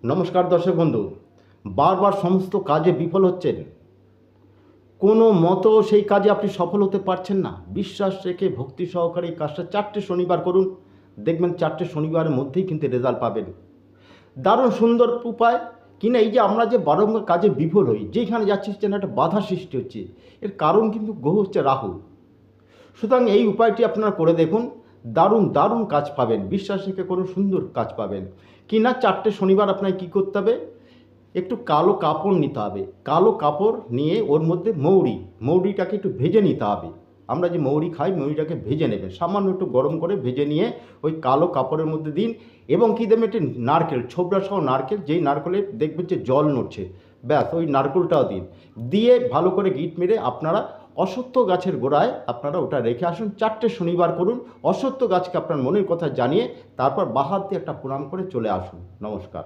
নমস্কার দর্শক বন্ধু। বারবার সমস্ত কাজে বিফল হচ্ছেন, কোনো মতো সেই কাজে আপনি সফল হতে পারছেন না। বিশ্বাস রেখে ভক্তি সহকারে এই কাজটা 4টে শনিবার করুন, দেখবেন 4টে শনিবারের মধ্যেই কিন্তু রেজাল্ট পাবেন। দারুণ সুন্দর উপায় কিনা। এই যে আমরা যে বারংবার কাজে বিফল হই, যেখানে যাচ্ছি যেন একটা বাধা সৃষ্টি হচ্ছে, এর কারণ কিন্তু গ্রহ হচ্ছে রাহু। সুতরাং এই উপায়টি আপনারা করে দেখুন, দারুণ দারুণ কাজ পাবেন। বিশ্বাস রেখে কোনো সুন্দর কাজ পাবেন। কিনা 4টে শনিবার আপনাকে কী করতে হবে, একটু কালো কাপড় নিতে হবে। কালো কাপড় নিয়ে ওর মধ্যে মৌরিটাকে একটু ভেজে নিতে হবে। আমরা যে মৌরি খাই, মৌরিটাকে ভেজে নেবেন, সামান্য একটু গরম করে ভেজে নিয়ে ওই কালো কাপড়ের মধ্যে দিন। এবং কী দেবেন, একটি নারকেল, ছোবড়া সহ নারকেল, যেই নারকেলের দেখবেন যে জল নড়ছে, ব্যাস ওই নারকেলটাও দিন। দিয়ে ভালো করে গিট মেরে আপনারা অশ্বত্থ গাছের গোড়ায় আপনারা ওটা রেখে আসুন। 4টে শনিবার করুন। অশ্বত্থ গাছকে আপনার মনের কথা জানিয়ে তারপর বাহাত দিয়ে একটা প্রণাম করে চলে আসুন। নমস্কার।